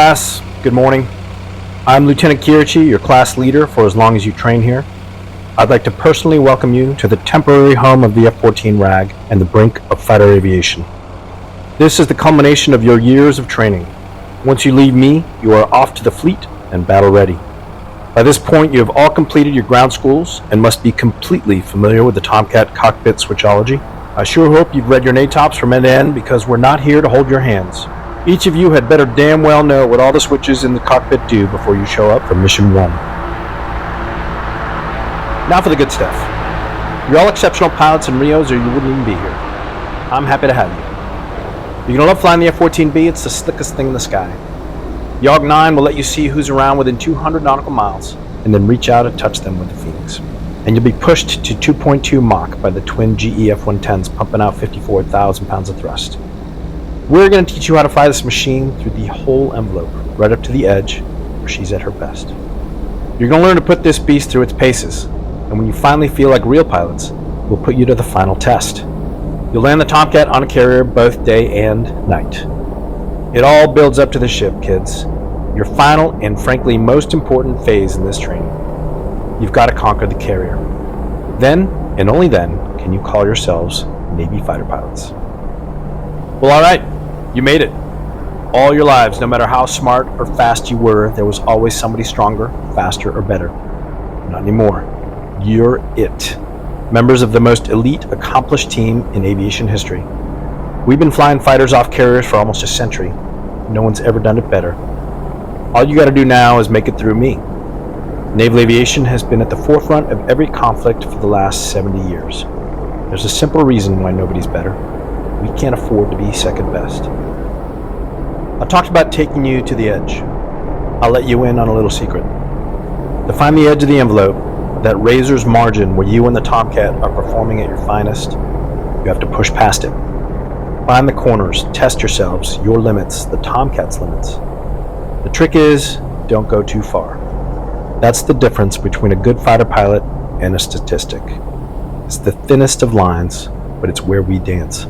class, good morning. I'm Lieutenant Kirichi, your class leader for as long as you train here. I'd like to personally welcome you to the temporary home of the F-14 RAG and the brink of fighter aviation. This is the culmination of your years of training. Once you leave me, you are off to the fleet and battle ready. By this point, you have all completed your ground schools and must be completely familiar with the Tomcat cockpit switchology. I sure hope you've read your NATOPS from end to end because we're not here to hold your hands. Each of you had better damn well know what all the switches in the cockpit do before you show up for mission 1. Now for the good stuff. You're all exceptional pilots and Rios or you wouldn't even be here. I'm happy to have you. You're gonna love flying the F-14B, it's the slickest thing in the sky. YOG 9 will let you see who's around within 200 nautical miles and then reach out and touch them with the Phoenix. And you'll be pushed to 2.2 Mach by the twin GE F-110s pumping out 54,000 pounds of thrust. We're going to teach you how to fly this machine through the whole envelope, right up to the edge, where she's at her best. You're going to learn to put this beast through its paces, and when you finally feel like real pilots, we'll put you to the final test. You'll land the Tomcat on a carrier both day and night. It all builds up to the ship, kids. Your final and frankly most important phase in this training. You've got to conquer the carrier. Then, and only then, can you call yourselves Navy fighter pilots. Well, all right. You made it. All your lives, no matter how smart or fast you were, there was always somebody stronger, faster, or better. Not anymore. You're it. Members of the most elite, accomplished team in aviation history. We've been flying fighters off carriers for almost a century. No one's ever done it better. All you gotta do now is make it through me. Naval aviation has been at the forefront of every conflict for the last 70 years. There's a simple reason why nobody's better. We can't afford to be second best. I talked about taking you to the edge. I'll let you in on a little secret. To find the edge of the envelope, that razor's margin where you and the Tomcat are performing at your finest, you have to push past it. Find the corners, test yourselves, your limits, the Tomcat's limits. The trick is, don't go too far. That's the difference between a good fighter pilot and a statistic. It's the thinnest of lines, but it's where we dance.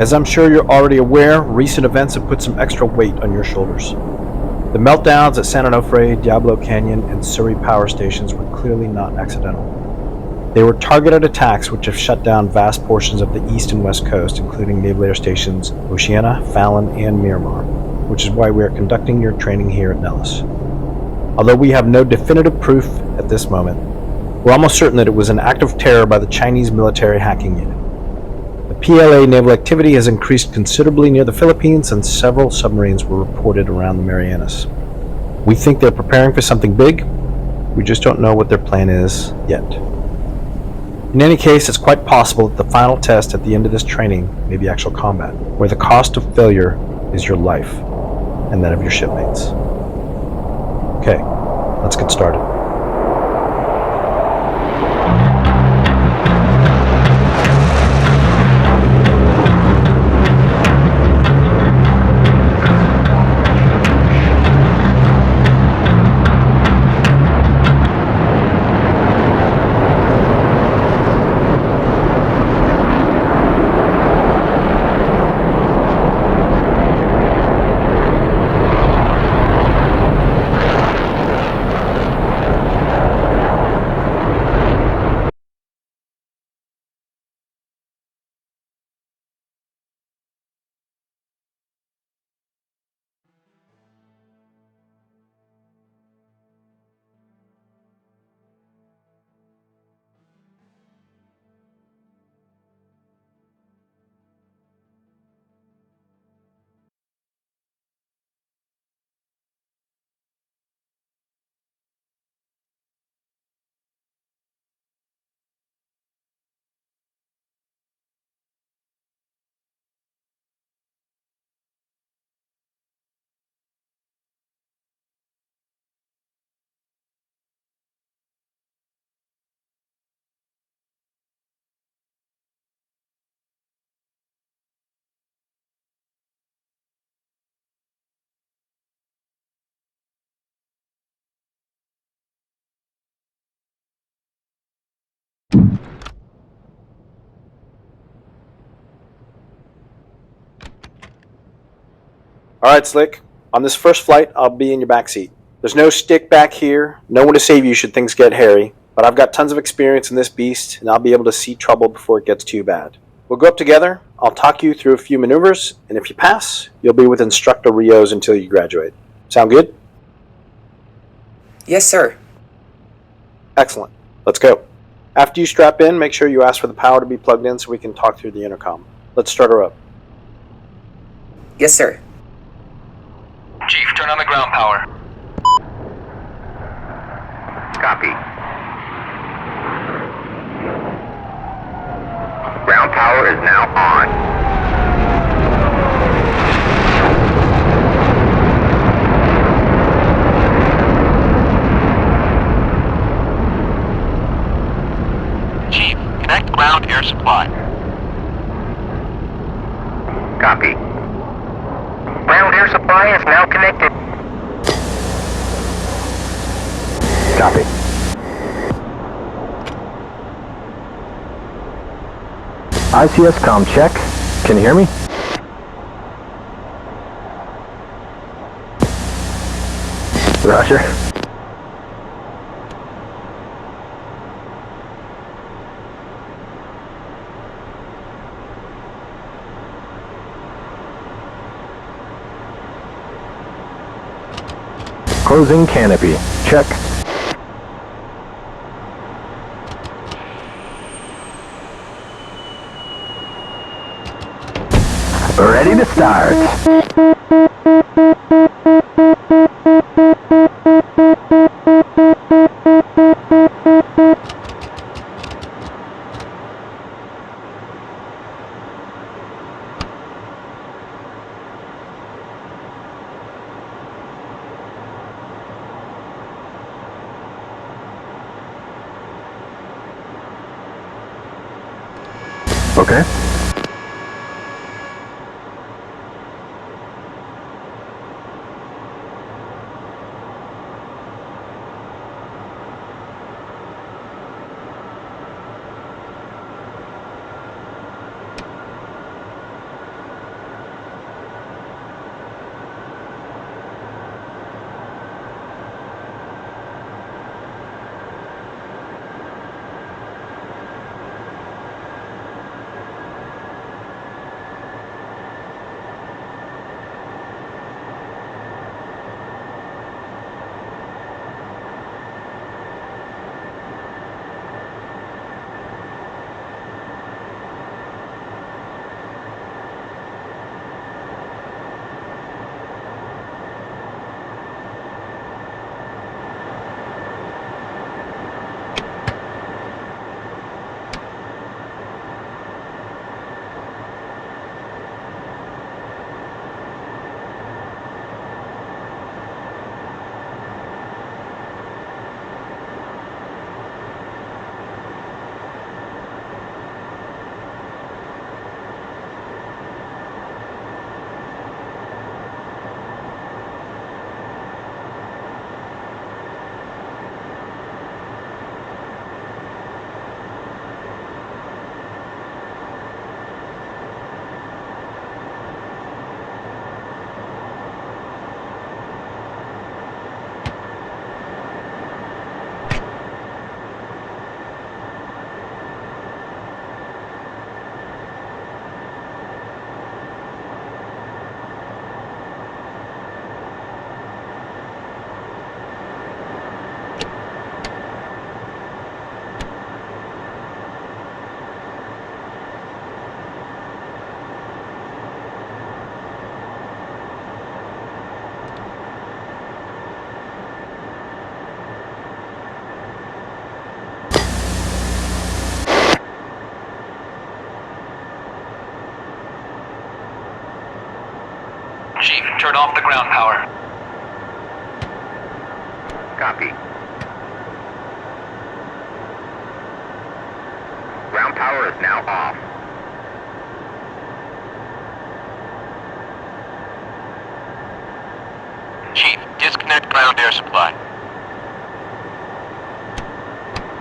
As I'm sure you're already aware, recent events have put some extra weight on your shoulders. The meltdowns at San Onofre, Diablo Canyon, and Surrey power stations were clearly not accidental. They were targeted attacks which have shut down vast portions of the east and west coast, including naval air stations Oceana, Fallon, and Miramar, which is why we are conducting your training here at Nellis. Although we have no definitive proof at this moment, we're almost certain that it was an act of terror by the Chinese military hacking unit. The PLA naval activity has increased considerably near the Philippines, and several submarines were reported around the Marianas. We think they're preparing for something big. We just don't know what their plan is yet. In any case, it's quite possible that the final test at the end of this training may be actual combat, where the cost of failure is your life and that of your shipmates. Okay, let's get started. Alright, Slick. On this first flight, I'll be in your backseat. There's no stick back here, no one to save you should things get hairy, but I've got tons of experience in this beast, and I'll be able to see trouble before it gets too bad. We'll go up together, I'll talk you through a few maneuvers, and if you pass, you'll be with Instructor Rios until you graduate. Sound good? Yes, sir. Excellent. Let's go. After you strap in, make sure you ask for the power to be plugged in so we can talk through the intercom. Let's start her up. Yes, sir. Chief, turn on the ground power. Copy. Ground power is now on. Chief, connect ground air supply. Copy. Ground air supply is now connected. Copy. ICS comm check. Can you hear me? Roger. Closing canopy. Check. Ready to start. Okay. Chief, turn off the ground power. Copy. Ground power is now off. Chief, disconnect ground air supply.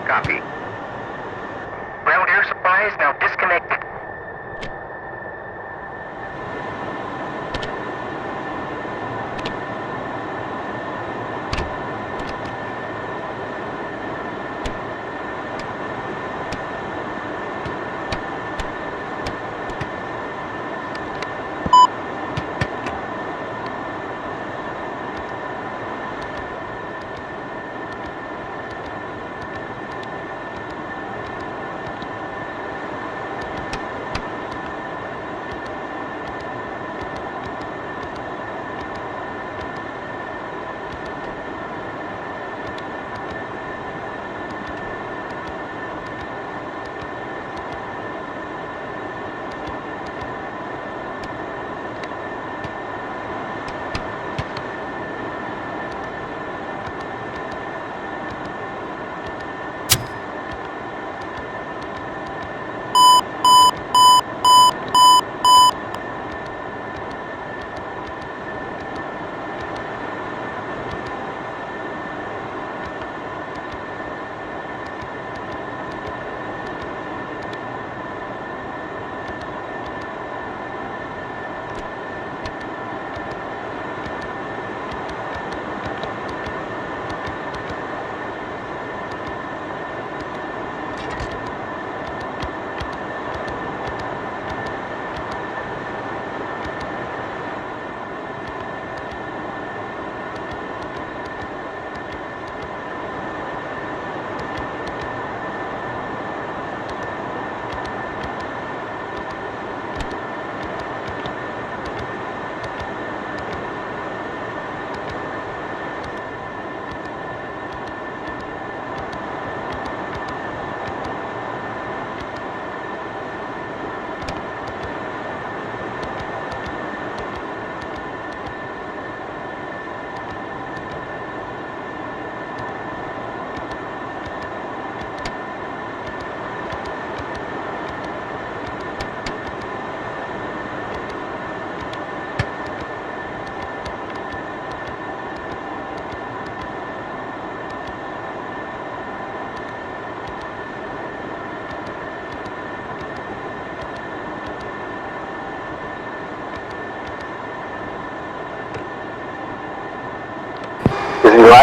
Copy. Ground air supply is now disconnected.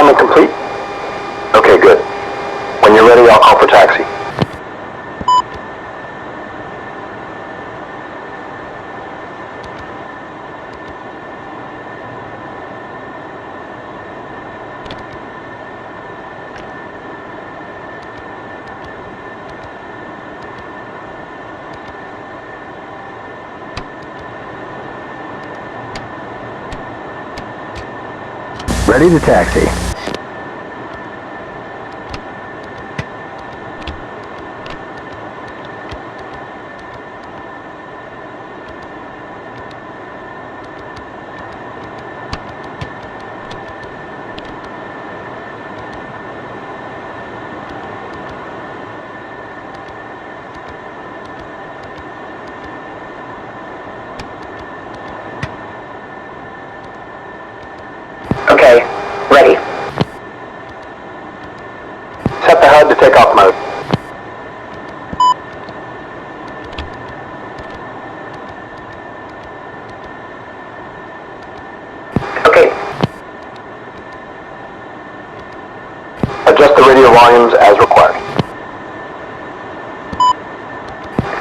alignment complete? Okay, good. When you're ready, I'll call for taxi. Ready to taxi. Okay, ready. Set the HUD to takeoff mode. Okay, Adjust the radio volumes as required.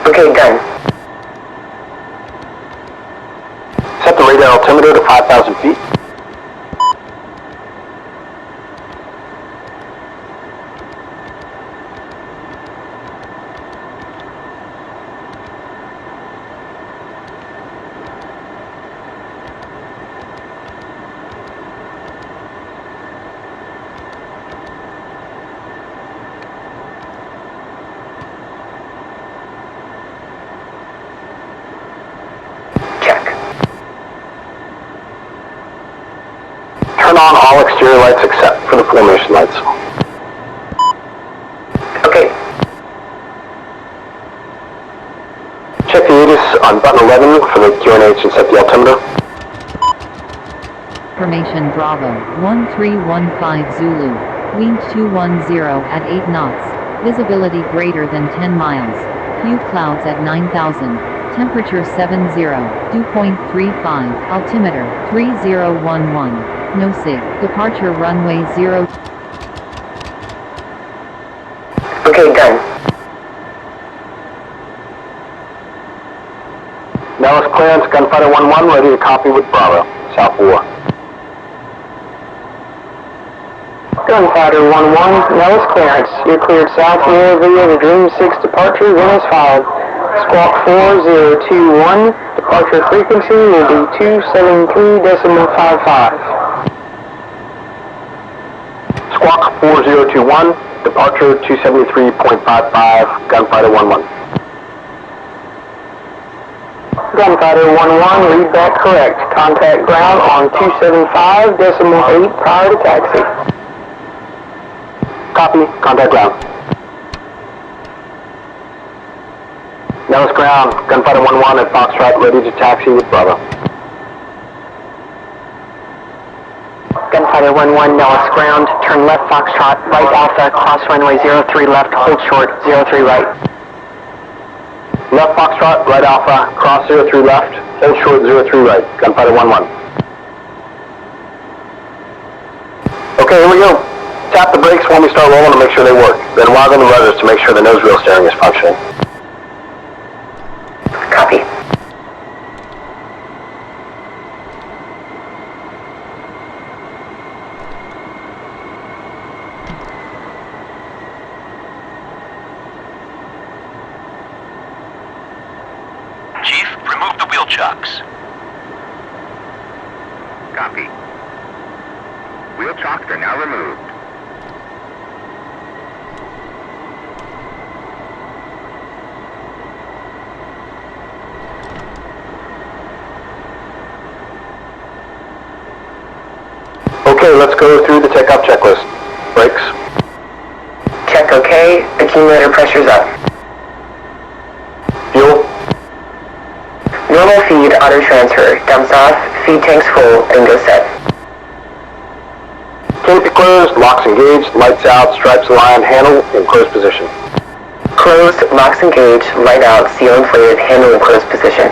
okay, done. Set the radar altimeter to 5,000 feet. Check. Turn on all exterior lights except for the formation lights. Okay, Check the ATIS on button 11 for the QNH and set the altimeter. Formation Bravo, 1315 Zulu, wind 210 at 8 knots, visibility greater than 10 miles, few clouds at 9,000, temperature 70, dew point 35, altimeter 3011, no sig, departure runway 0. okay, done. Nellis clearance, Gunfighter 1-1, ready to copy with Bravo, South 4. Gunfighter 1-1, Nellis clearance. You're cleared south via the Dream 6 departure, then as followed. Squawk 4021, departure frequency will be 273.55. Squawk 4021, departure 273.55, Gunfighter 1-1. Gunfighter 1-1, read back correct. Contact ground on 275.8 prior to taxi. Copy, contact ground. Nellis ground, Gunfighter 1-1 at Foxtrot, ready to taxi with Bravo. Gunfighter 1-1, Nellis ground. Turn left Foxtrot, right Alpha, cross runway 03 left, hold short, 03 right. Left Foxtrot, right Alpha, cross 03 left, hold short 03 right, Gunfighter 1-1. Okay, here we go. Tap the brakes when we start rolling to make sure they work. Then widen the rudders to make sure the nose wheel steering is functioning. Copy. Chief, remove the wheel chocks. Copy. Wheel chocks are now removed. Okay, let's go through the takeoff checklist. Brakes, Check okay, accumulator pressure's up. fuel, Normal feed auto transfer, dumps off, feed tanks full, and go set. canopy closed, locks engaged, lights out, stripes aligned, handle in closed position. Closed, locks engaged, light out, seal inflated, handle in closed position.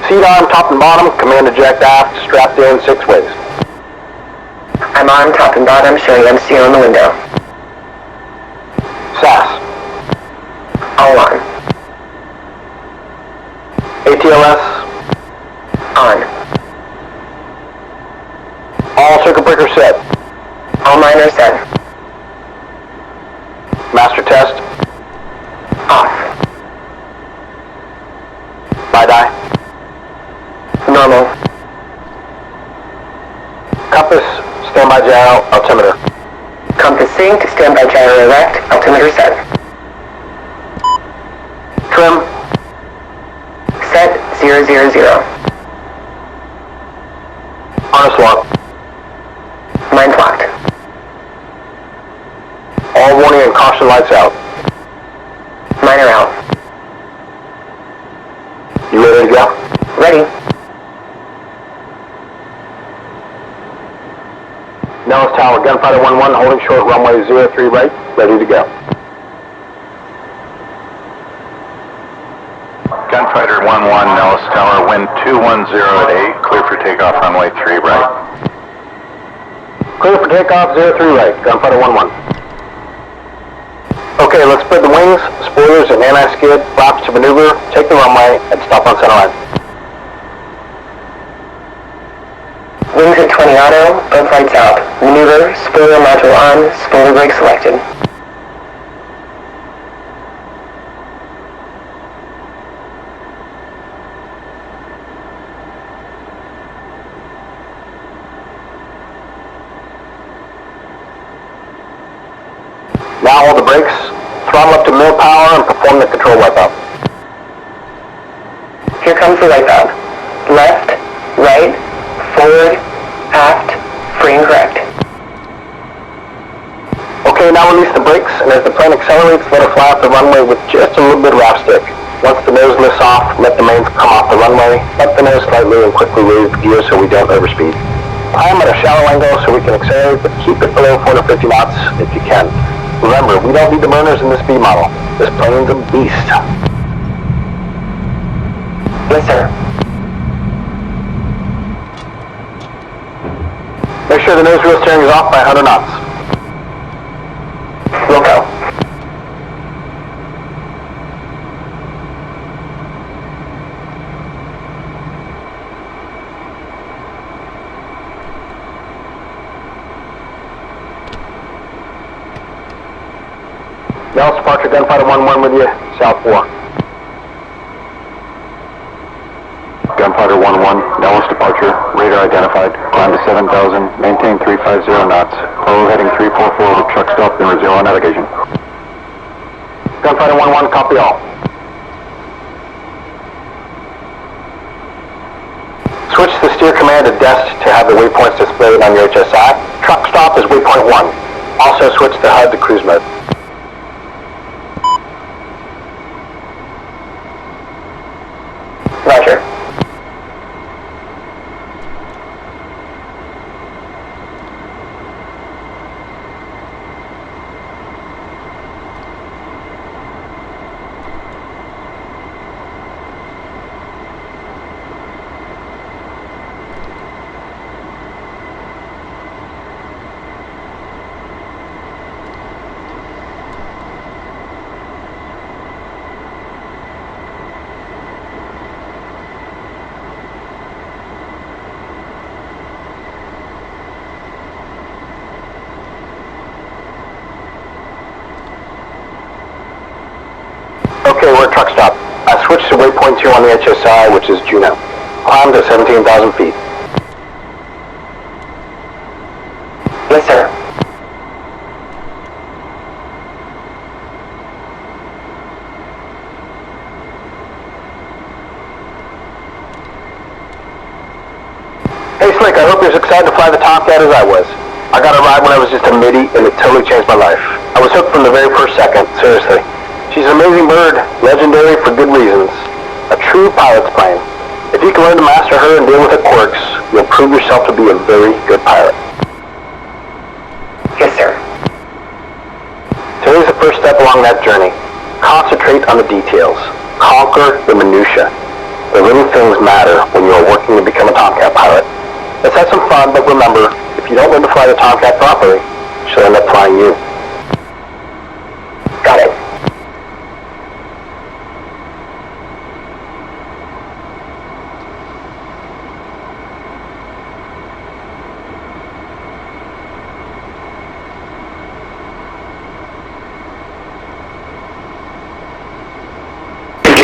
Seat arm top and bottom, command eject aft, strapped in 6 ways. I'm on top and bottom, showing MCO in the window. SAS. All on. ATLS. On. All circuit breakers set. All mine are set. Master test. Off. LiDAR. Normal. Compass. Standby gyro. Altimeter. Compass synced, standby gyro erect, altimeter set. Trim. Set 000. Harness lock. Mine's locked. All warning and caution lights out. Mine are out. You ready to go? Ready. Nellis Tower, Gunfighter 1-1, holding short runway 03 right, ready to go. Gunfighter 1-1, Nellis Tower, wind 210 at 8, clear for takeoff runway 3 right. Clear for takeoff 03 right, Gunfighter 1-1. Okay, let's spread the wings, spoilers and anti-skid, flaps to maneuver, take the runway, and stop on center line. Wings at 20 auto, both lights out. Maneuver, spoiler module on, spoiler brake selected. Now hold the brakes, throttle up to mill power and perform the control wipeout. Here comes the wipeout. Left, right, forward, aft, free and correct. Okay, now release the brakes, and as the plane accelerates, let it fly off the runway with just a little bit of wrap stick. Once the nose lifts off, let the mains come off the runway, up the nose slightly, and quickly raise the gear so we don't overspeed. Climb at a shallow angle so we can accelerate, but keep it below 450 knots if you can. Remember, we don't need the burners in this B model. This plane's a beast. Yes, sir. Make sure the nose wheel steering is off by 100 knots. We'll go. Nellis departure, Gunfighter 1-1 with you, South 4. Gunfighter 1-1, Nellis departure, radar identified, climb to 7,000, maintain 350 knots, Pro heading 344 with truck stop and resume on navigation. Gunfighter 1-1, copy all. Switch the steer command to DEST to have the waypoints displayed on your HSI. Truck stop is waypoint 1. Also switch the HUD to cruise mode. Roger. Okay, we're at truck stop. I switched to waypoint 2 on the HSI, which is Juneau. Climb to 17,000 feet. Yes, sir. Hey Slick, I hope you're as excited to fly the Tomcat as I was. I got a ride when I was just a middy, and it totally changed my life. I was hooked from the very first second, seriously. She's an amazing bird, legendary for good reasons. A true pilot's plane. If you can learn to master her and deal with her quirks, you'll prove yourself to be a very good pilot. Yes, sir. Today's the first step along that journey. Concentrate on the details. Conquer the minutia. The little things matter when you are working to become a Tomcat pilot. Let's have some fun, but remember, If you don't learn to fly the Tomcat properly, she'll end up flying you. Got it.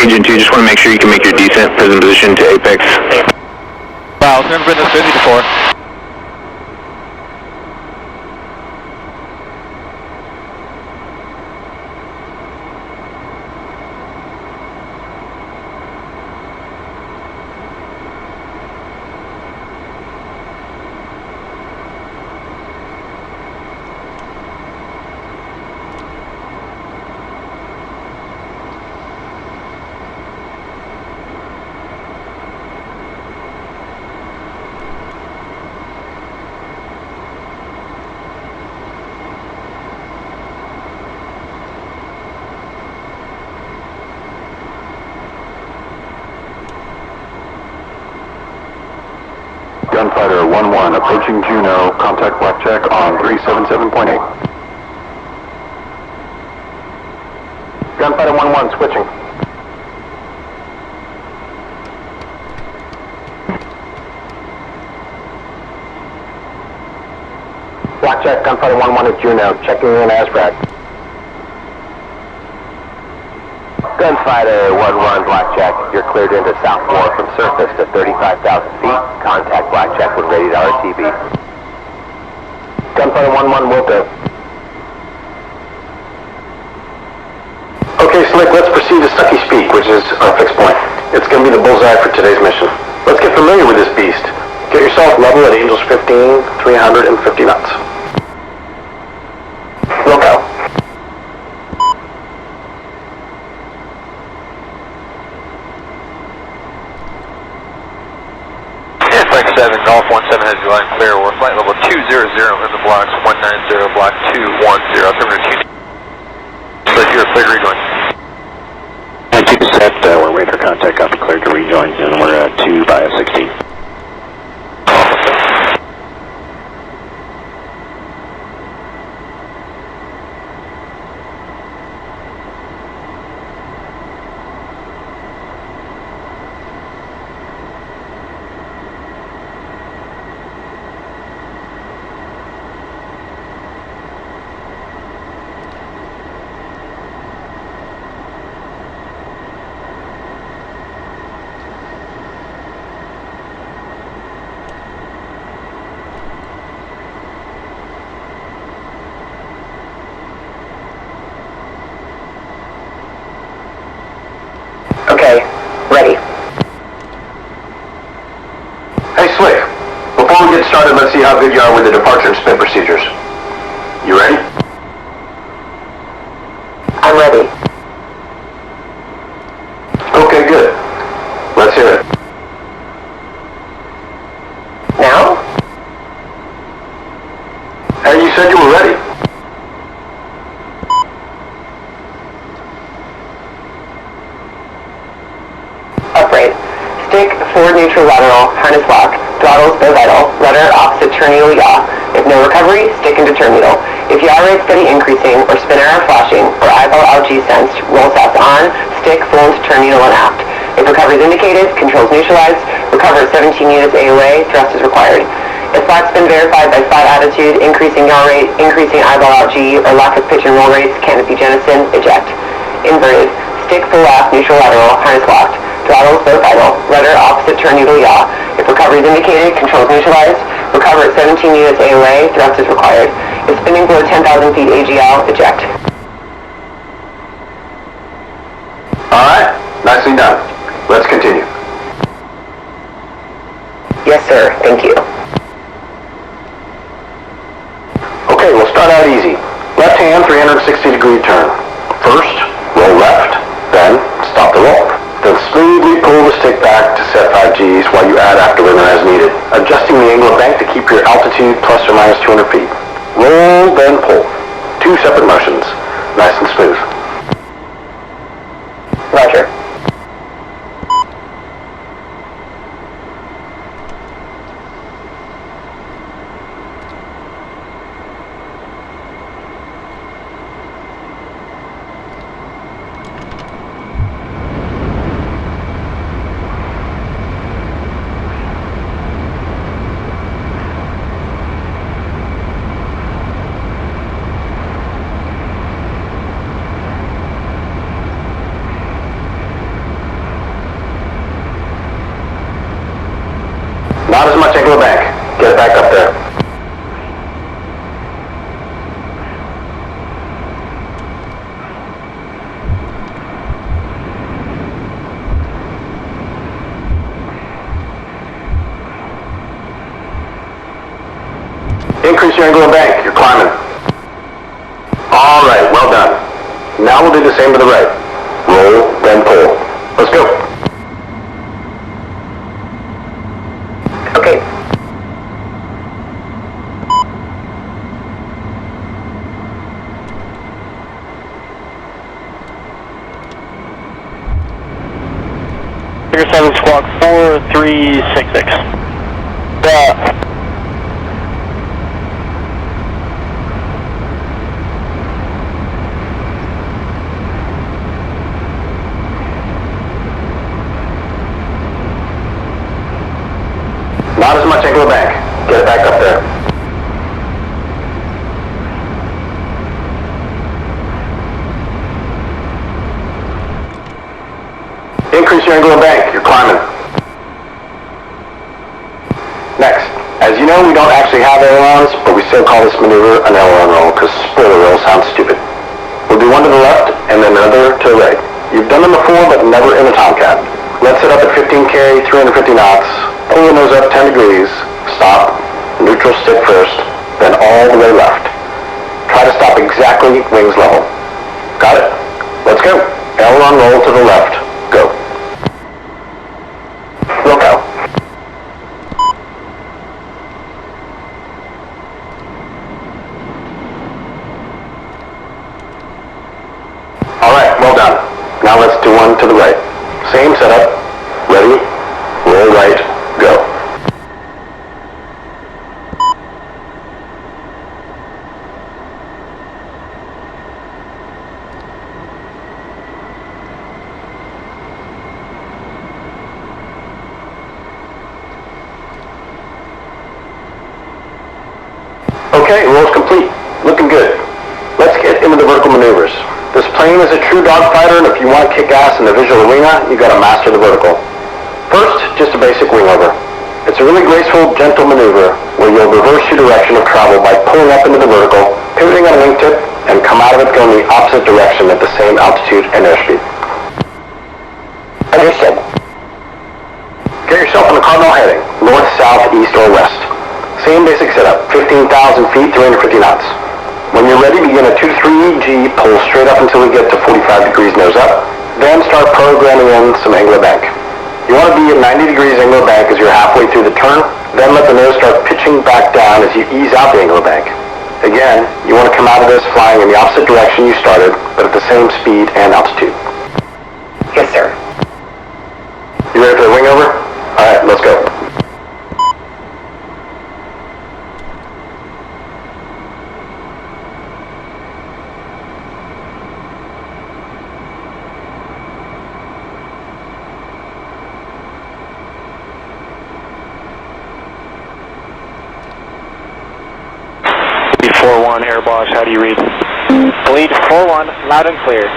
Agent 2, just want to make sure you can make your descent, present position to apex. Wow, I've never been this busy before. Gunfighter 1-1, approaching Juno, contact blackjack on 377.8. Gunfighter 1-1, switching. Blackjack, Gunfighter 1-1 at Juno, checking in as Brad. Gunfighter 1-1, Blackjack, you're cleared into South 4 from surface to 35,000 feet. Contact Blackjack when ready to RTB. Gunfighter 1-1, will do. Okay, Slick, let's proceed to Stucky Peak, which is our fixed point. It's going to be the bullseye for today's mission. Let's get familiar with this beast. Get yourself level at Angels 15, 350 knots. We'll go. Flight 7, Golf 17 has your line clear. We're flight level 200 in the blocks, 190, block 210. Affirmative 2. So you're clear to rejoin. 92%, we're waiting for contact, copy, cleared to rejoin, and we're at 2 by 16. Okay, ready. Hey, Slick, before we get started, let's see how good you are with the departure and spin procedures. You ready? I'm ready. Okay, good. Let's hear it. Now? Hey, you said you were ready. Upright. Stick forward neutral lateral, harness lock, throttles bow vital, rudder opposite turn needle yaw. If no recovery, stick into turn needle. If yaw rate steady increasing, or spin arrow flashing, or eyeball out G sensed, roll sats on, stick full into turn needle and aft. If recovery is indicated, controls neutralized, recover at 17 units AOA, thrust is required. If flat spin verified by flat attitude, increasing yaw rate, increasing eyeball out G, or lack of pitch and roll rates, canopy jettison, eject. Inverted. Stick full aft neutral lateral, harness locked. Throttles bow vital, rudder opposite turn needle yaw. If recovery is indicated, controls neutralized, recover at 17 units AOA, thrust is required. If spinning below 10,000 feet AGL, eject. Alright, nicely done. Let's continue. Yes, sir. Thank you. Okay, we'll start out easy. Left hand 360-degree turn. First, roll left, then stop the roll. Then smoothly pull the stick back to set 5 Gs while you add afterburner as needed, adjusting the angle of bank to keep your altitude plus or minus 200 feet. Roll, then pull. 2 separate motions. Nice and smooth. Roger. Not as much angle of bank. Get it back up there. Increase your angle of bank. You're climbing. All right, well done. Now we'll do the same to the right. Roll, then pull. Let's go. Okay. Figure 7 squawk 4366. Not as much angle of bank. Get it back up there. Increase your angle of bank. You're climbing. Next. As you know, we don't actually have ailerons, but we still call this maneuver an aileron roll because spoiler roll sounds stupid. We'll do one to the left and then another to the right. You've done them before, but never in a Tomcat. Let's set up at 15K, 350 knots. Pull the nose up 10 degrees. Stop. Neutral stick first, then all the way left. Try to stop exactly wings level. Got it? Let's go. Aileron roll to the left. Go. Look out. Alright, well done. Now let's do one to the right. Same setup. Ready? Roll right. Go. Okay, roll's complete. Looking good. Let's get into the vertical maneuvers. This plane is a true dogfighter, and if you want to kick ass in the visual arena, you gotta master the vertical. First, just a basic wing over. It's a really graceful, gentle maneuver where you'll reverse your direction of travel by pulling up into the vertical, pivoting on a wingtip, and come out of it going the opposite direction at the same altitude and airspeed. Understood. Get yourself on a cardinal heading, north, south, east, or west. Same basic setup, 15,000 feet, 350 knots. When you're ready, begin a 2 to 3 G, pull straight up until we get to 45 degrees nose up, then start programming in some angle of bank. You want to be at 90 degrees angle of bank as you're halfway through the turn, then let the nose start pitching back down as you ease out the angle of bank. Again, you want to come out of this flying in the opposite direction you started, but at the same speed and altitude. Yes, sir. You ready for the wing over? Alright, let's go. Bleed 4-1, Air Boss, how do you read? Bleed 4-1, loud and clear.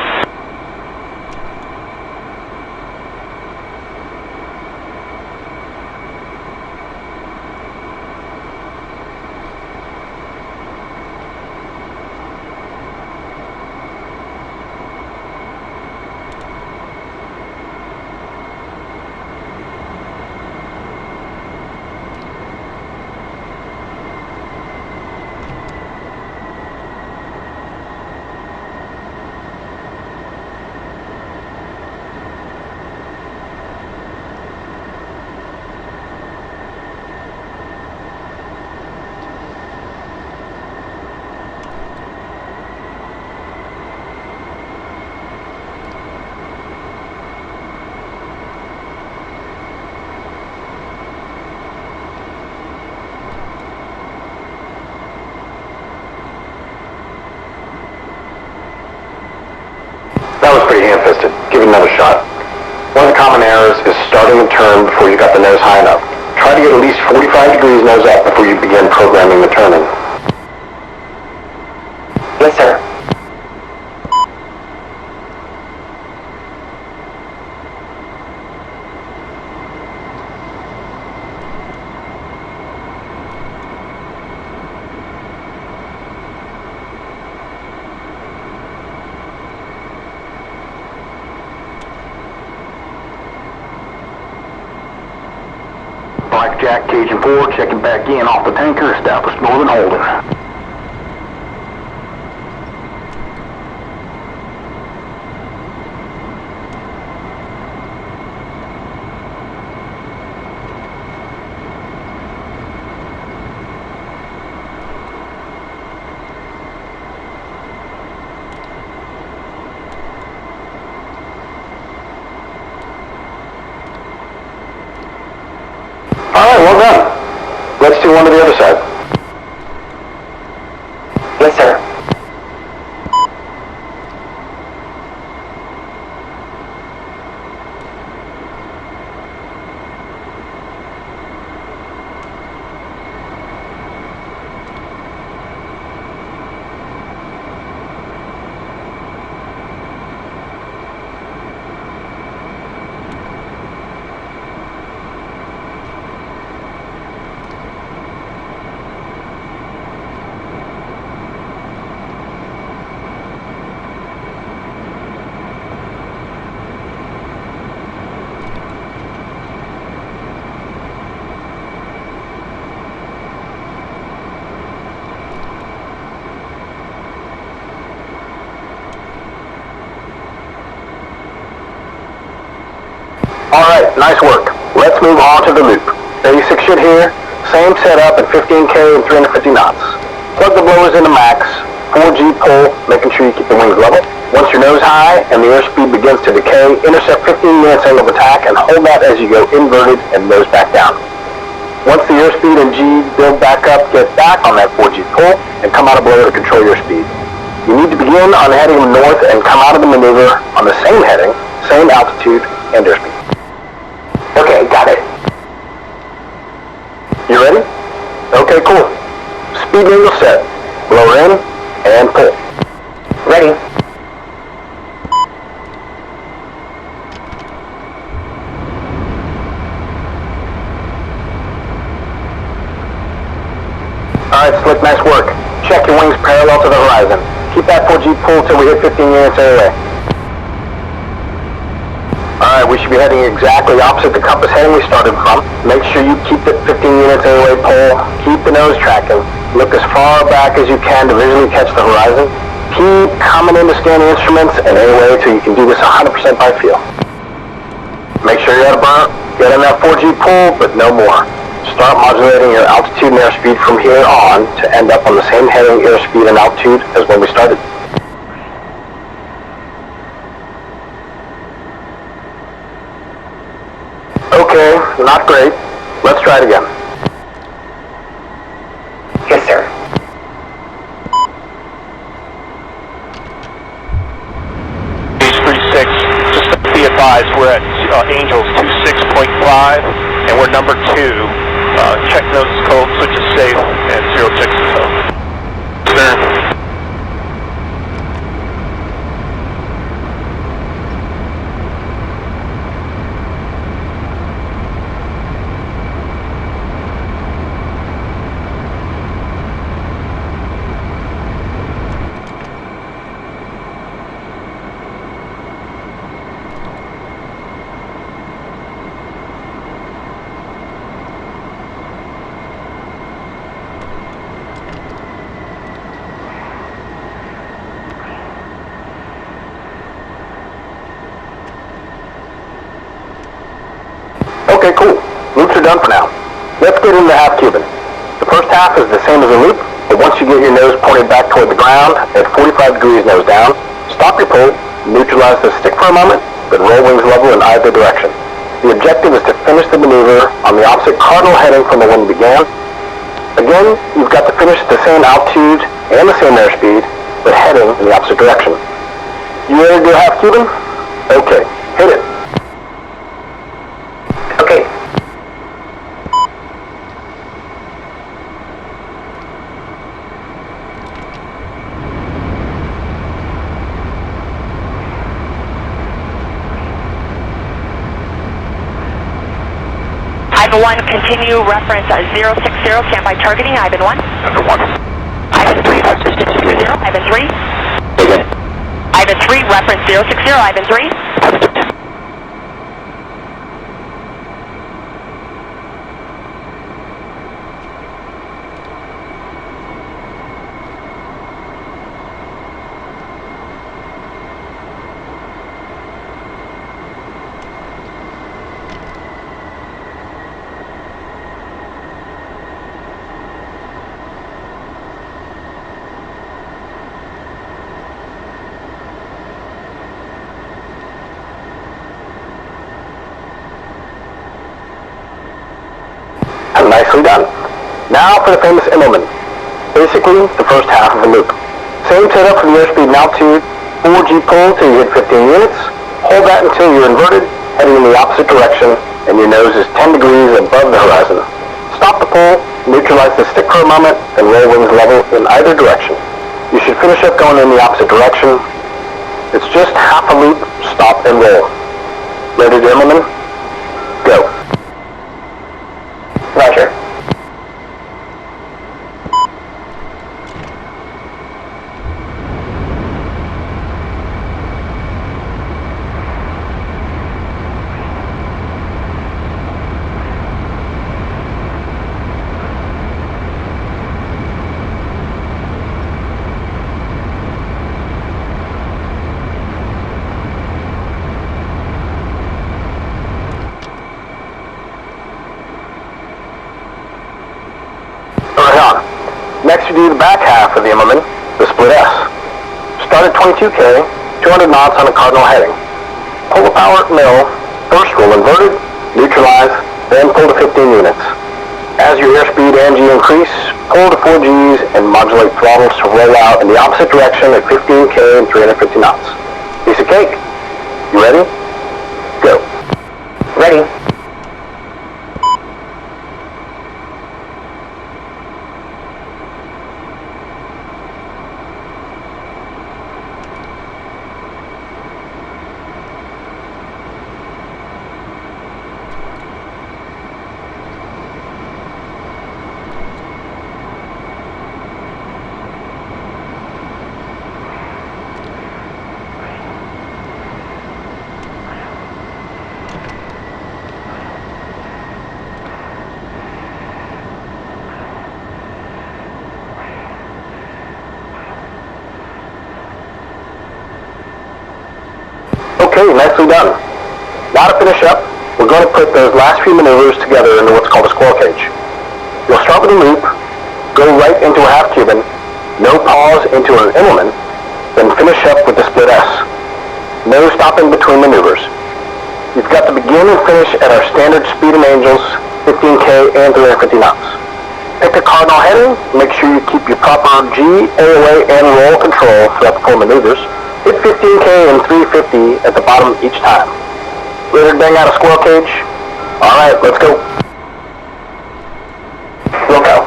That was pretty ham-fisted. Give it another shot. One of the common errors is starting a turn before you got the nose high enough. Try to get at least 45 degrees nose up before you begin programming the turning. Yes, sir. Blackjack, Cajun 4, checking back in off the tanker, established Northern Holding. Alright, well done. Let's do one to the other side. Yes, sir. Alright, nice work. Let's move on to the loop. Basic shit here. Same setup at 15K and 350 knots. Plug the blowers into max. 4G pull, making sure you keep the wings level. Once your nose high and the airspeed begins to decay, intercept 15 minutes angle of attack and hold that as you go inverted and nose back down. Once the airspeed and G build back up, get back on that 4G pull and come out of blower to control your speed. You need to begin on heading north and come out of the maneuver on the same heading, same altitude, and airspeed. Okay, got it. You ready? Okay, cool. Speed angle set. Blower in and pull. Ready. Alright, Slick, nice work. Check your wings parallel to the horizon. Keep that 4G pull till we hit 15 units anyway. Alright, we should be heading exactly opposite the compass heading we started from. Make sure you keep the 15 units anyway pull. Keep the nose tracking. Look as far back as you can to visually catch the horizon. Keep coming in to scan the instruments and anyway till you can do this 100% by feel. Make sure you're at a burn. Get in that 4G pull, but no more. Start modulating your altitude and airspeed from here on to end up on the same heading, airspeed, and altitude as when we started. Okay, not great. Let's try it again. Yes, sir. H36, just to be advised, we're at Angels 26.5, and we're number 2. Check nose is cold, switch is safe, and 06 is cold. Sir. Okay, cool. Loops are done for now. Let's get into half Cuban. The first half is the same as a loop, but once you get your nose pointed back toward the ground at 45 degrees nose down, stop your pull, neutralize the stick for a moment, but roll wings level in either direction. The objective is to finish the maneuver on the opposite cardinal heading from the one you began. Again, you've got to finish at the same altitude and the same airspeed, but heading in the opposite direction. You ready to do half Cuban? Okay, hit it. Okay. Ivan 1, continue reference 060, standby targeting, Ivan 1. Number 1. Ivan 3, reference 060, Ivan 3. Okay. Ivan 3, reference 060, Ivan 3. Nicely done. Now for the famous Immelman. Basically, the first half of a loop. Same setup for the airspeed and altitude. 4G pull till you hit 15 units. Hold that until you're inverted, heading in the opposite direction, and your nose is 10 degrees above the horizon. Stop the pull, neutralize the stick for a moment, and roll wings level in either direction. You should finish up going in the opposite direction. It's just half a loop, stop and roll. Ready to Immelman? Go. Roger. Next you do the back half of the Immelman, the split S. Start at 22K, 200 knots on a cardinal heading. Pull the power at mill, first roll inverted, neutralize, then pull to 15 units. As your airspeed and G increase, pull to 4Gs and modulate throttles to roll out in the opposite direction at 15K and 350 knots. Piece of cake. You ready? Go. Ready. Okay, nicely done. Now to finish up, we're going to put those last few maneuvers together into what's called a squirrel cage. You'll start with a loop, go right into a half Cuban, no pause into an Immelman, then finish up with the split S. No stopping between maneuvers. You've got to begin and finish at our standard speed and angels, 15K and 350 knots. Pick a cardinal heading, make sure you keep your proper G, AOA, and roll control throughout the 4 maneuvers. Hit 15K and 350 at the bottom each time. Ready to bang out a squirrel cage? Alright, let's go. We'll go.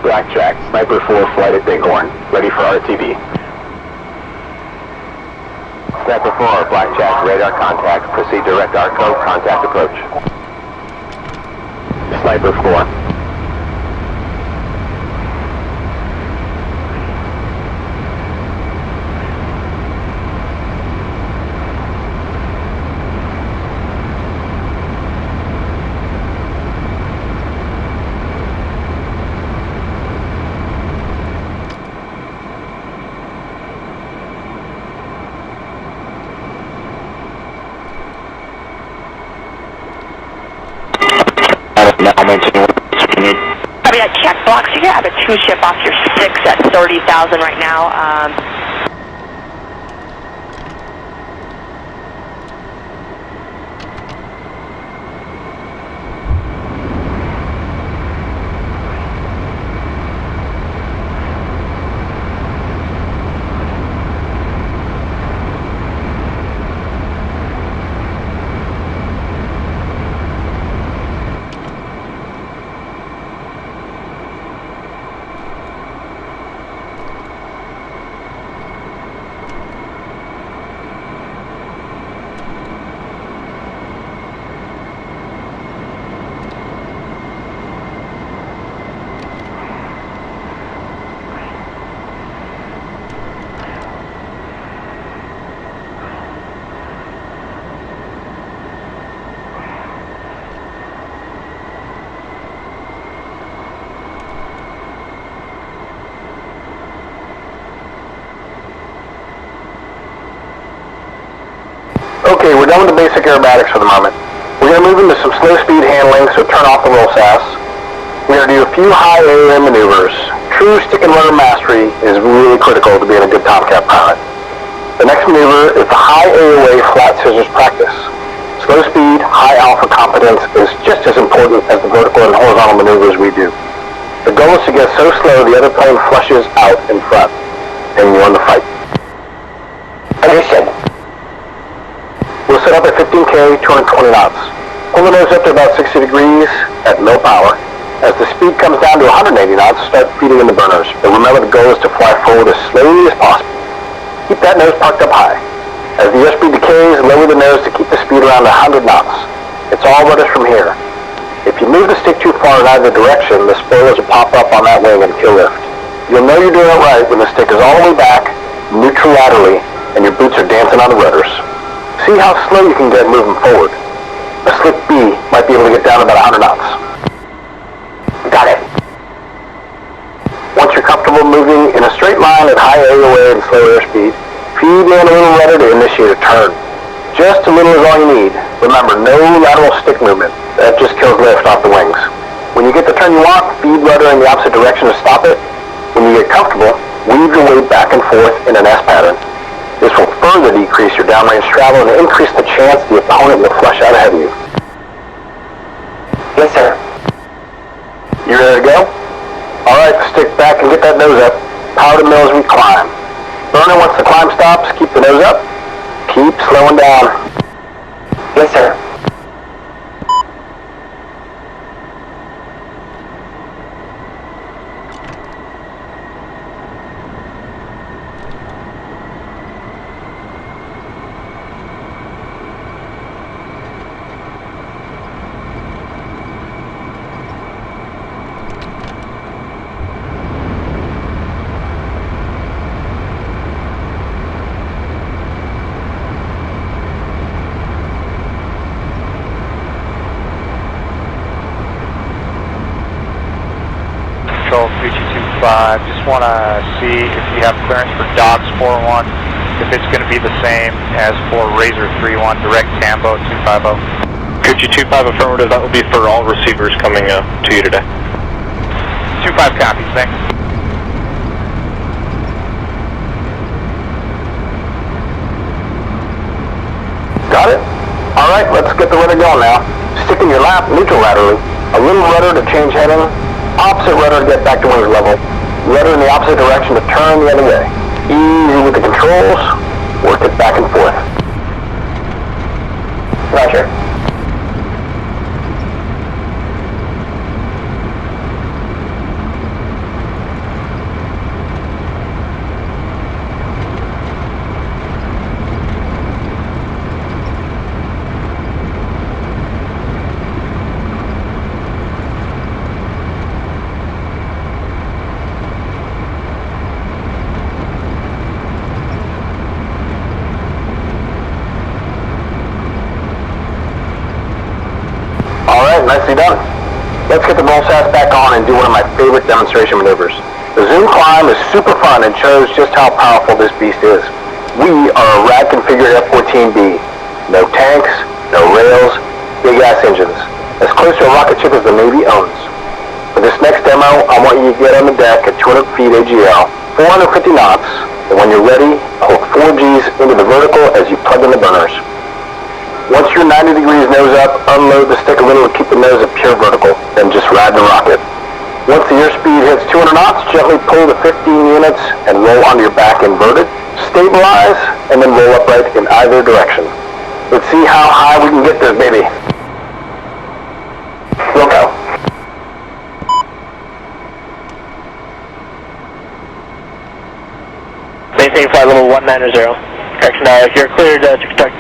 Blackjack, Sniper 4, flight at Bighorn, ready for RTB. Sniper 4, Blackjack, radar contact, proceed direct ARCO, contact approach. Sniper 4. Copy that, check box. You have a 2-ship off your 6 at 30,000 right now. Okay, we're done with the basic aerobatics for the moment. We're going to move into some slow speed handling, so turn off the roll sass. We're going to do a few high AOA maneuvers. True stick and rudder mastery is really critical to being a good Tomcat pilot. The next maneuver is the high AOA flat scissors practice. Slow speed, high alpha competence is just as important as the vertical and horizontal maneuvers we do. The goal is to get so slow the other plane flushes out in front, and you won the fight. Understood. We'll set up at 15K, 220 knots. Pull the nose up to about 60 degrees at low power. As the speed comes down to 180 knots, start feeding in the burners. But remember, the goal is to fly forward as slowly as possible. Keep that nose parked up high. As the airspeed decays, lower the nose to keep the speed around 100 knots. It's all rudders from here. If you move the stick too far in either direction, the spoilers will pop up on that wing and kill lift. You'll know you're doing it right when the stick is all the way back, neutral laterally, and your boots are dancing on the rudders. See how slow you can get moving forward. A slick B might be able to get down about 100 knots. Got it. Once you're comfortable moving in a straight line at high AOA and slow airspeed, feed in a little rudder to initiate a turn. Just a little is all you need. Remember, no lateral stick movement. That just kills lift off the wings. When you get the turn you want, feed rudder in the opposite direction to stop it. When you get comfortable, weave your weight back and forth in an S pattern. This will further decrease your downrange travel and increase the chance the opponent will flush out ahead of you. Yes, sir. You ready to go? Alright, stick back and get that nose up. Power to mill as we climb. Burner, once the climb stops, keep the nose up. Keep slowing down. Yes, sir. Control 3225, just want to see if you have clearance for DOTS 41, if it's going to be the same as for Razor 31, direct Tambo 250. Could you 25 affirmative? That will be for all receivers coming to you today. 25 copies, thanks. Got it? Alright, let's get the rudder going now. Stick in your lap, neutral laterally. A little rudder to change heading. Opposite rudder to get back to wings level. Rudder in the opposite direction to turn the other way. Easy with the controls. Work it back and forth. Roger. Nicely done. Let's get the roll sass back on and do one of my favorite demonstration maneuvers. The zoom climb is super fun and shows just how powerful this beast is. We are a rad configured F-14B. No tanks, no rails, big ass engines. As close to a rocket ship as the Navy owns. For this next demo, I want you to get on the deck at 200 feet AGL, 450 knots, and when you're ready, hold 4 Gs into the vertical as you plug in the burners. Once you're 90 degrees nose up, unload the stick a little to keep the nose at pure vertical, then just ride the rocket. Once the airspeed hits 200 knots, gently pull the 15 units and roll onto your back inverted. Stabilize, and then roll upright in either direction. Let's see how high we can get this baby. We'll go. Maintain flight level 190. Correction, you're cleared to conduct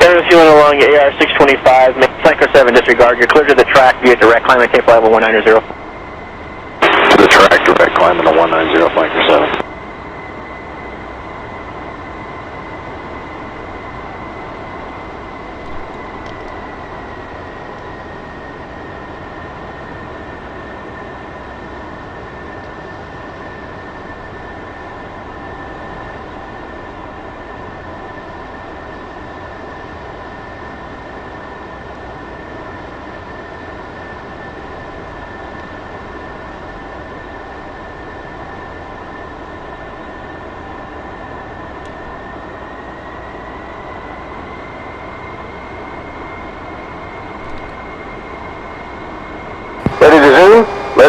air fueling along your AR 625, Flanker 7 disregard. You're cleared to the track via direct climb, maintain flight level 190. To the track, direct climb in the 190 Flanker 7.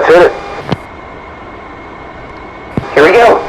Let's hit it. Here we go.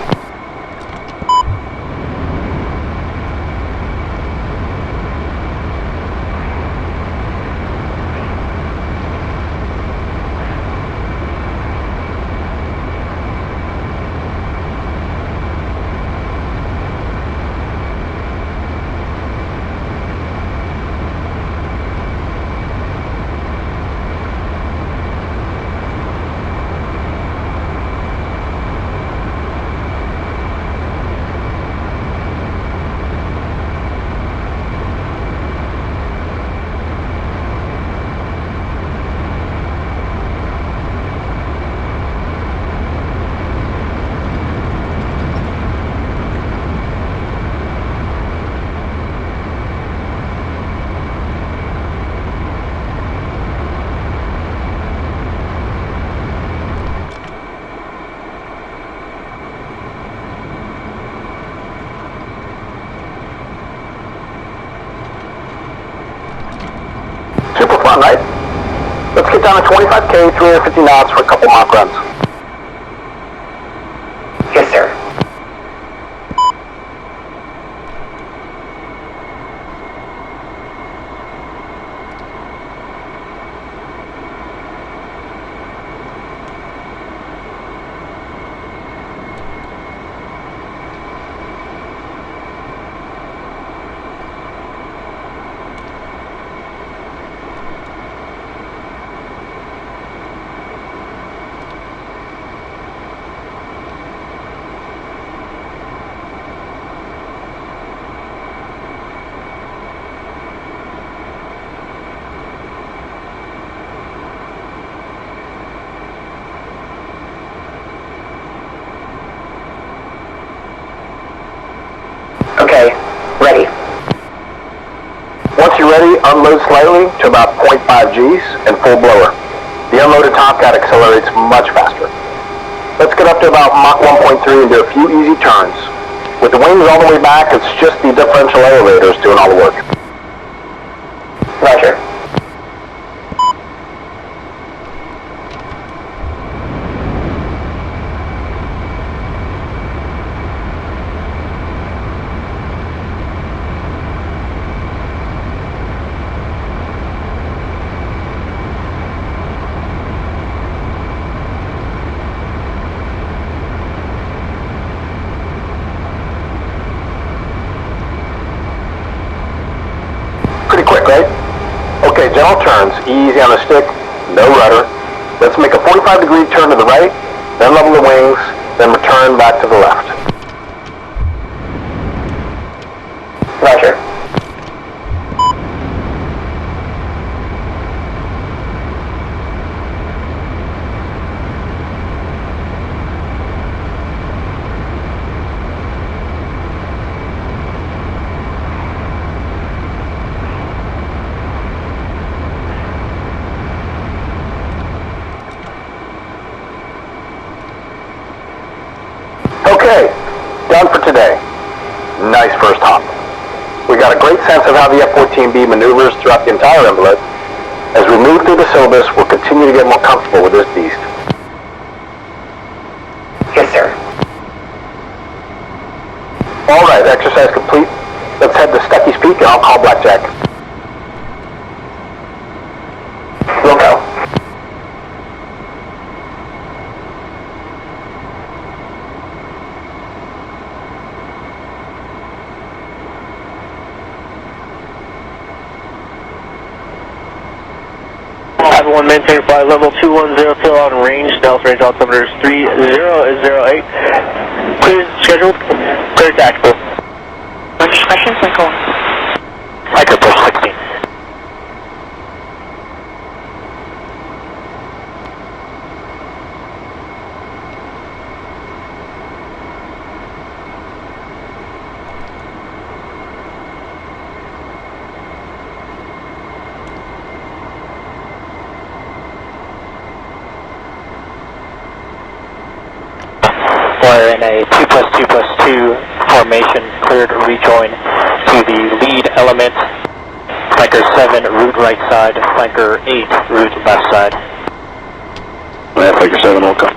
Super fun, right? Let's get down to 25K, 350 knots for a couple mock runs. Yes, sir. Okay, ready. Once you're ready, unload slightly to about 0.5 Gs and full blower. The unloaded Tomcat accelerates much faster. Let's get up to about Mach 1.3 and do a few easy turns. With the wings all the way back, it's just the differential elevators doing all the work. Roger. Pretty quick, right? Okay, gentle turns, easy on the stick, no rudder. Let's make a 45-degree turn to the right, then level the wings, then return back to the left. Roger. Okay, done for today. Nice first hop. We got a great sense of how the F-14B maneuvers throughout the entire envelope. As we move through the syllabus, we'll continue to get more comfortable with this beast. Yes, sir. Alright, exercise complete. Let's head to Stucky's Peak and I'll call Blackjack. We'll go. Everyone maintain flight level 210 till on range, stealth range altimeter 3008. Clear scheduled, clear tactical. Discretion circle. Micro push 16. We're in a 2+2+2 formation, cleared to rejoin to the lead element, flanker 7, route right side, flanker 8, route left side. Flicker 7 will come.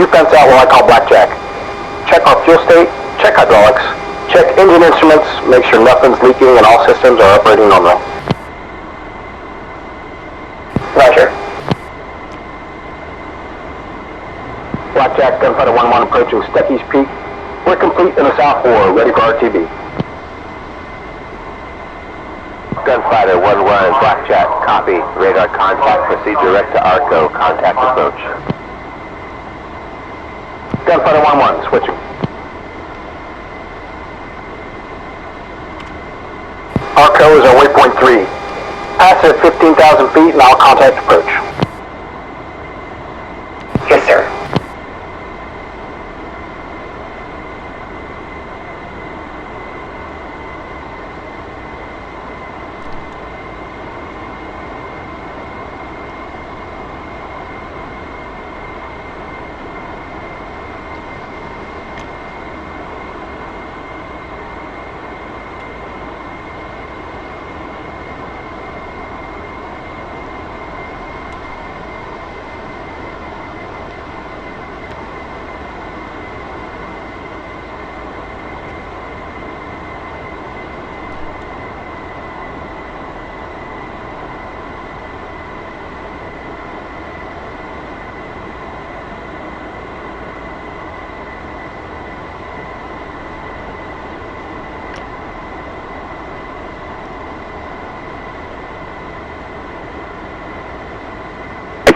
You fence out what I call blackjack. Check our fuel state, check hydraulics, check engine instruments, make sure nothing's leaking and all systems are operating normally. Roger. Blackjack, Gunfighter 1-1 approaching Stuckey's Peak. We're complete in the South 4, ready for RTB. Gunfighter 1-1, Blackjack, copy. Radar contact, proceed direct to ARCO, contact approach. Gunfighter 1-1, switching. ARCO is our waypoint 3. Pass at 15,000 feet and I'll contact approach. Yes, sir.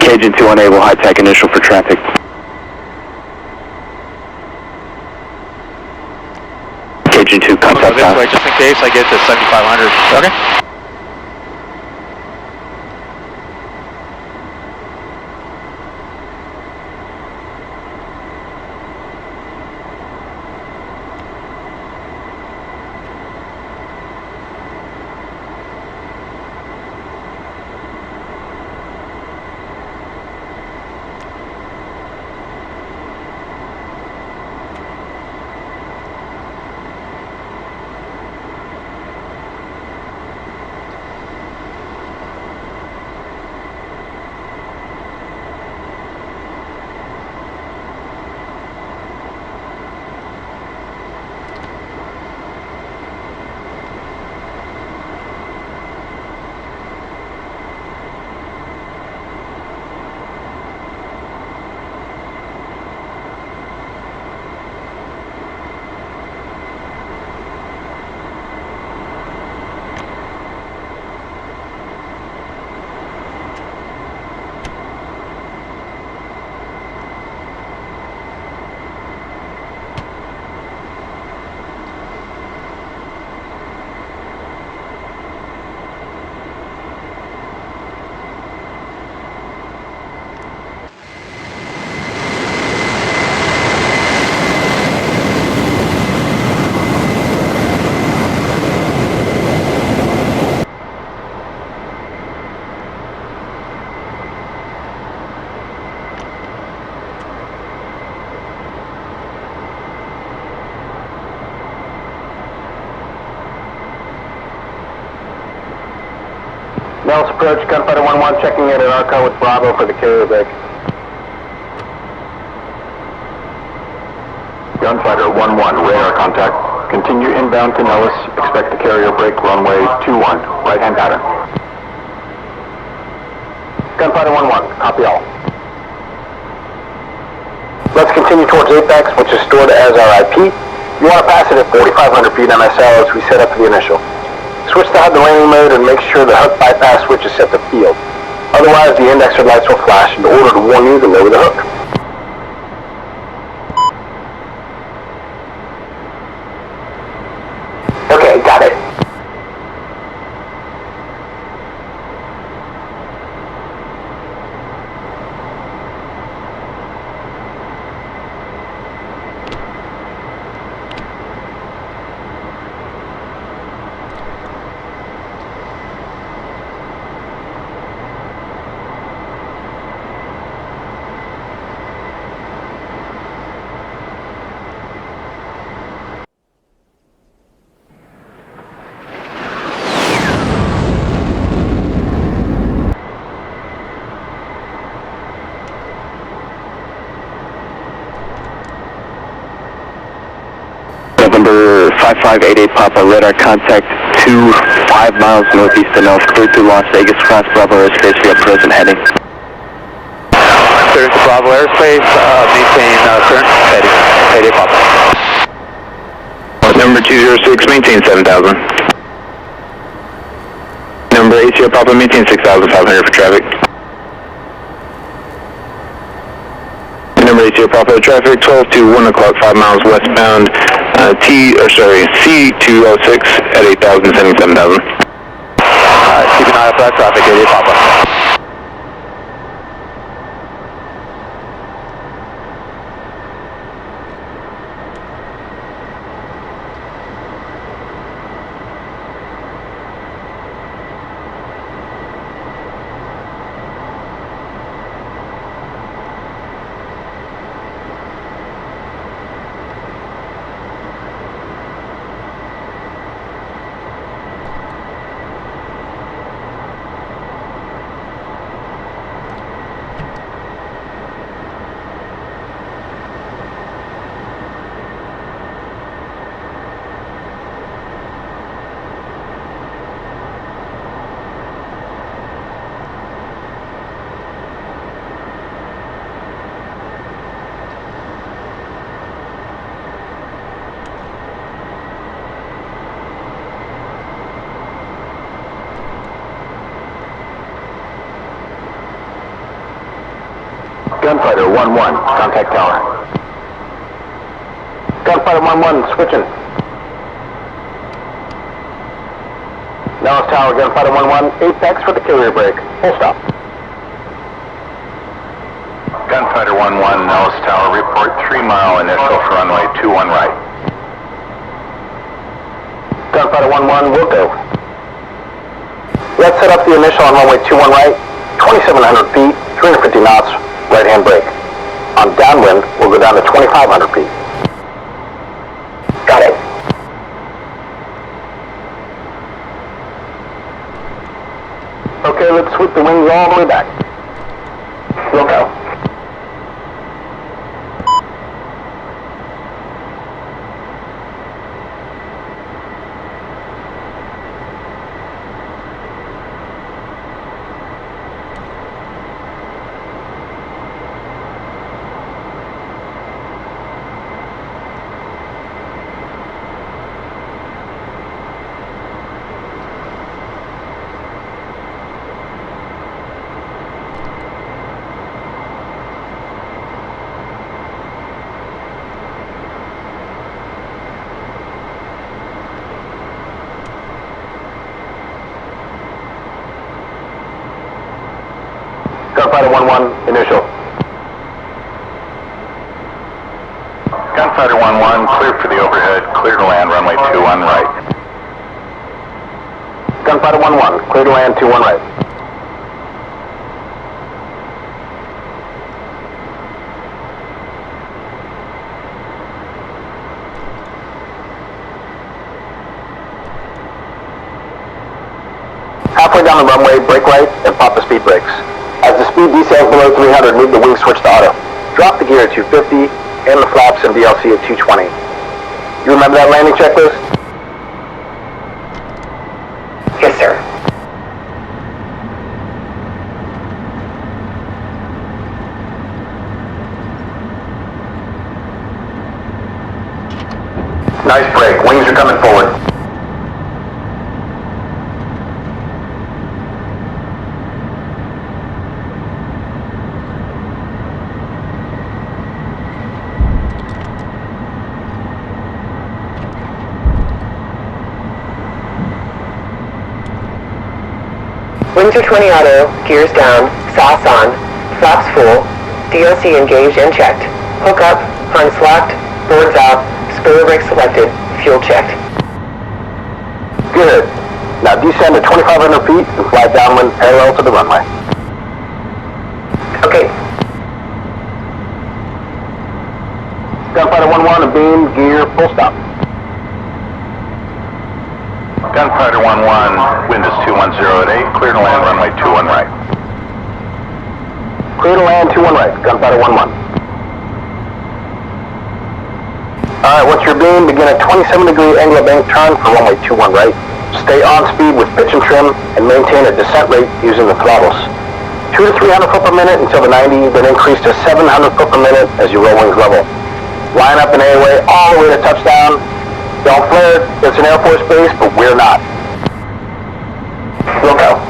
Agent 2 unable, high-tech initial for traffic. Agent 2, contact this way, just in case I get to 7,500. Okay. Nellis approach, Gunfighter 1-1 checking in at ARCO with Bravo for the carrier break. Gunfighter 1-1, radar contact. Continue inbound to Nellis. Expect the carrier break runway 21, right-hand pattern. Gunfighter 1-1, copy all. Let's continue towards Apex, which is stored as our IP. You want to pass it at 4,500 feet MSL as we set up for the initial. Switch to HUD to landing mode and make sure the hook bypass switch is set to field. Otherwise, the indexer lights will flash in order to warn you to lower the hook. Okay, got it. November 5588 Papa, radar contact 5 miles northeast of Nels, clear to Las Vegas, cross Bravo airspace via present heading. Clear to Bravo airspace, maintain current heading. Mayday Papa. Number 206, maintain 7,000. Number ACO Papa, maintain 6,500 for traffic. Number ACO Papa, traffic 12 to 1 o'clock, 5 miles westbound. C206 at 8,000, sending 7,000. Keep an eye out for that traffic, Mayday Papa. Gunfighter 1-1, contact tower. Gunfighter 1-1, switching. Nellis Tower, Gunfighter 1-1, Apex for the carrier break. Full stop. Gunfighter 1-1, Nellis Tower, report 3 mile initial for runway 21 right. Gunfighter 1-1, we'll go. Let's set up the initial on runway 21 right, 2,700 feet, 350 knots. Right-hand brake. On downwind, we'll go down to 2,500 feet. Got it. Okay, let's sweep the wings all the way back. We'll go. Gunfighter 1-1, initial. Gunfighter 1-1, clear for the overhead, clear to land, runway 21 right. Gunfighter 1-1, clear to land, 21 right. Halfway down the runway, brake right, and pop the speed brakes. As the speed descends below 300, move the wing switch to auto. Drop the gear at 250, and the flaps and DLC at 220. You remember that landing checklist? Yes, sir. Nice break. Wings are coming forward. Wings are 20 auto, gears down, sauce on, flaps full, DLC engaged and checked, hook up, harness locked, boards out, spoiler brake selected, fuel checked. Good. Now descend to 2,500 feet and fly downwind parallel to the runway. Okay. Gunfighter 1-1, beam, gear, full stop. Gunfighter 1-1, wind is 210 at 8, clear to land runway 21 right. Clear to land 21 right. Gunfighter 1-1. Alright, what's your beam? Begin a 27-degree angle of bank turn for runway 21 right. Stay on speed with pitch and trim and maintain a descent rate using the throttles. 200 to 300 foot per minute until the 90, then increase to 700 foot per minute as you roll wings level. Line up in AOA all the way to touchdown. Don't flare, it's an Air Force base, but we're not. We'll go.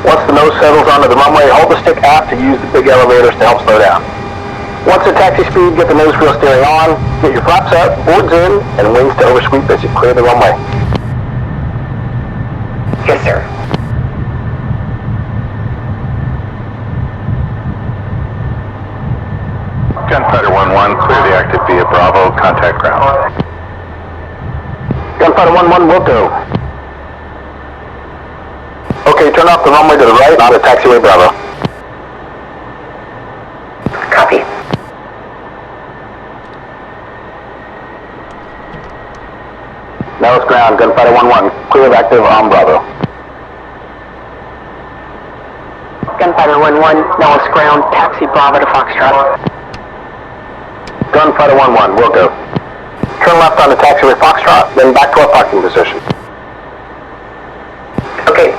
Once the nose settles onto the runway, hold the stick aft to use the big elevators to help slow down. Once at taxi speed, get the nose wheel steering on, get your flaps up, boards in, and wings to oversweep as you clear the runway. Yes, sir. Gunfighter 1-1, clear the active via Bravo, contact ground. Gunfighter 1-1 will go. Okay, turn off the runway to the right onto taxiway Bravo. Copy. Now it's ground, Gunfighter 1-1, clear of active on Bravo. Gunfighter 1-1, now it's ground, taxi Bravo to Foxtrot. Gunfighter 1-1, we'll go. Turn left onto taxiway Foxtrot, then back to our parking position. Okay.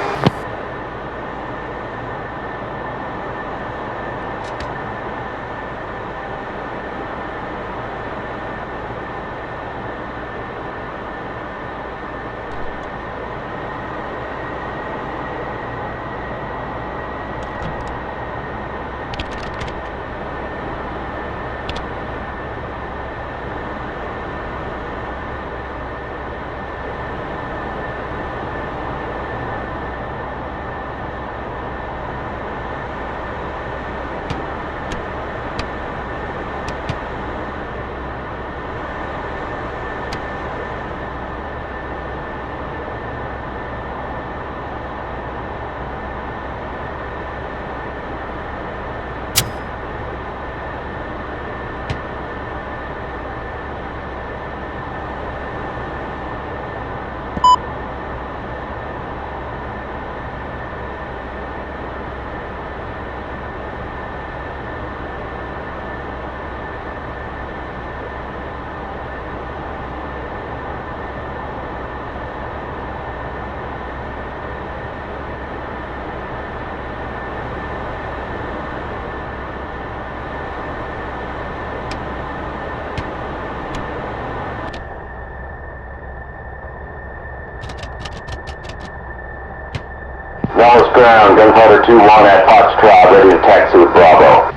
Wallace ground, Gunfighter 2-1 at Foxtrot, ready to taxi with Bravo.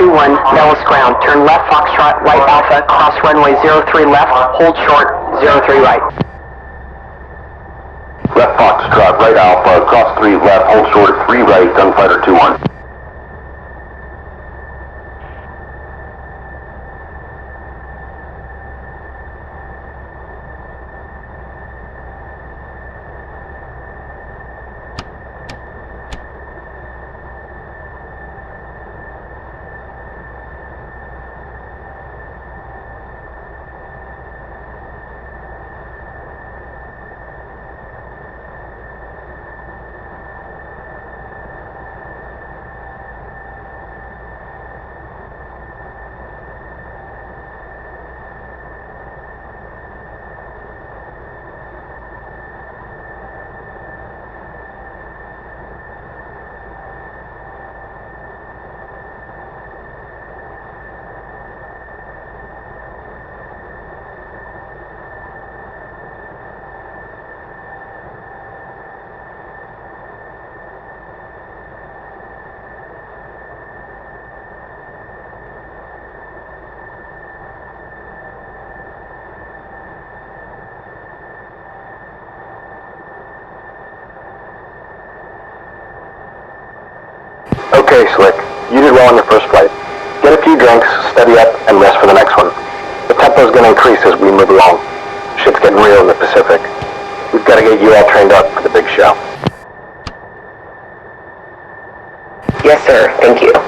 21, Nellis ground. Turn left Foxtrot, right Alpha, cross runway 03 left, hold short, 03 right. Left Foxtrot, right Alpha, cross 3 left, hold short, 3 right, gunfighter 2-1. Okay, Slick. You did well on your first flight. Get a few drinks, steady up, and rest for the next one. The tempo's gonna increase as we move along. Shit's getting real in the Pacific. We've gotta get you all trained up for the big show. Yes, sir. Thank you.